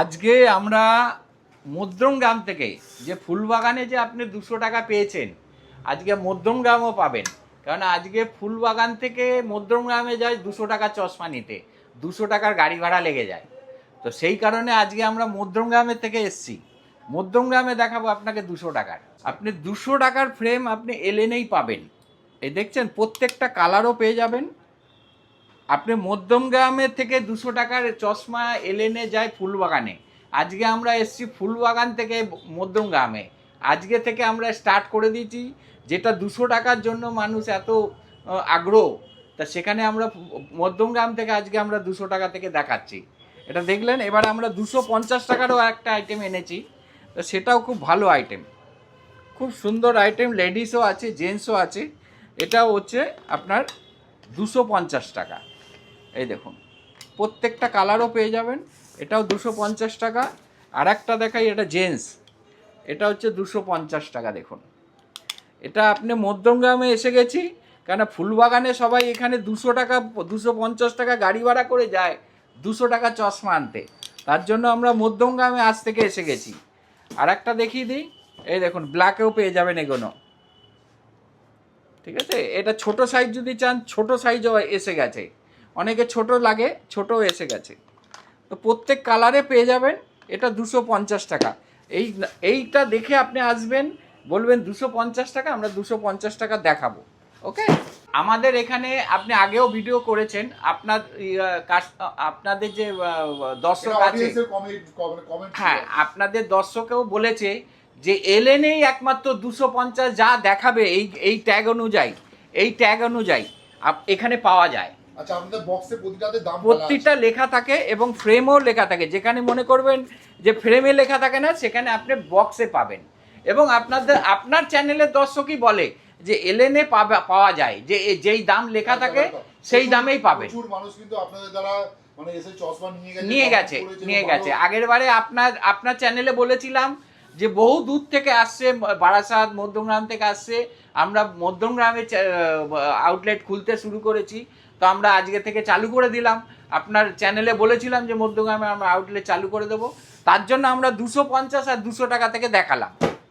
আজকে আমরা মধ্যমগ্রাম থেকে যে ফুলবাগানে যে আপনি 200 টাকা পেয়েছেন, আজকে মধ্যমগ্রামও পাবেন। কারণ আজকে ফুলবাগান থেকে মধ্যমগ্রামে যায় 200 টাকা চশমা নিতে, 200 টাকার গাড়ি ভাড়া লেগে যায়। তো সেই কারণে আজকে আমরা মধ্যমগ্রামের থেকে এসছি। মধ্যমগ্রামে দেখাবো আপনাকে 200 টাকার। আপনি 200 টাকার ফ্রেম আপনি এলেনেই পাবেন। এই দেখছেন, প্রত্যেকটা কালারও পেয়ে যাবেন। আপনি মধ্যমগ্রামের থেকে 200 টাকার চশমা এলেনে যায় ফুলবাগানে। আজকে আমরা এসছি ফুলবাগান থেকে মধ্যমগ্রামে। আজকে থেকে আমরা স্টার্ট করে দিয়েছি, যেটা 200 টাকার জন্য মানুষ এত আগ্রহ, তা সেখানে আমরা মধ্যমগ্রাম থেকে আজকে আমরা 200 টাকা থেকে দেখাচ্ছি। এটা দেখলেন। এবার আমরা 250 টাকারও একটা আইটেম এনেছি, তো সেটাও খুব ভালো আইটেম, খুব সুন্দর আইটেম। লেডিসও আছে, জেন্টসও আছে। এটাও হচ্ছে আপনার 250 টাকা। এই দেখুন, প্রত্যেকটা কালারও পেয়ে যাবেন। এটাও 250 টাকা। আর একটা দেখাই, এটা জেন্টস, এটা হচ্ছে 250 টাকা। দেখুন, এটা আপনি মধ্যমগ্রামে এসে গেছি, কেন ফুলবাগানে সবাই এখানে 200 টাকা 250 টাকা গাড়ি ভাড়া করে যায় 200 টাকা চশমা আনতে। তার জন্য আমরা মধ্যমগ্রামে আজ থেকে এসে গেছি। আর একটা দেখিয়ে দিই, এই দেখুন, ব্ল্যাকেও পেয়ে যাবেন এগুলো। ঠিক আছে, এটা ছোট সাইজ যদি চান, ছোট সাইজও এসে গেছে। অনেকে ছোট লাগে, ছোটও এসে গেছে। তো প্রত্যেক কালারে পেয়ে যাবেন। এটা 250 টাকা। এইটা দেখে আপনি আসবেন, বলবেন 250 টাকা, আমরা 250 টাকা দেখাবো। ওকে। আমাদের এখানে আপনি আগেও ভিডিও করেছেন, আপনাদের যে দর্শক আছে, হ্যাঁ, আপনাদের দর্শকেও বলেছে যে এলেনেই একমাত্র 250 যা দেখাবে এই ট্যাগ অনুযায়ী এখানে পাওয়া যায়। আচ্ছা, আপনাদের বক্সে প্রতিটাতে দাম প্রত্যেকটা লেখা থাকে এবং ফ্রেমও লেখা থাকে। যেখানে মনে করবেন যে ফ্রেমে লেখা থাকে না, সেখানে আপনি বক্সে পাবেন। এবং আপনার চ্যানেলের দর্শকই বলে যে এলেনে পাওয়া যায়, যে যেই দাম লেখা থাকে সেই দামেই পাবেন। প্রচুর মানুষ কিন্তু আপনাদের দ্বারা মানে এসে চশমা নিয়ে গেছে। আগের বারে আপনার চ্যানেলে বলেছিলাম যে বহু দূর থেকে আসছে, বারাসাত, মধ্যমগ্রাম থেকে আসছে। আমরা মধ্যমগ্রামে আউটলেট খুলতে শুরু করেছি, তো আমরা আজকে থেকে চালু করে দিলাম। আপনার চ্যানেলে বলেছিলাম যে মধ্যমগ্রামে আমরা আউটলেট চালু করে দেবো, তার জন্য আমরা 250 আর 200 টাকা থেকে দেখালাম।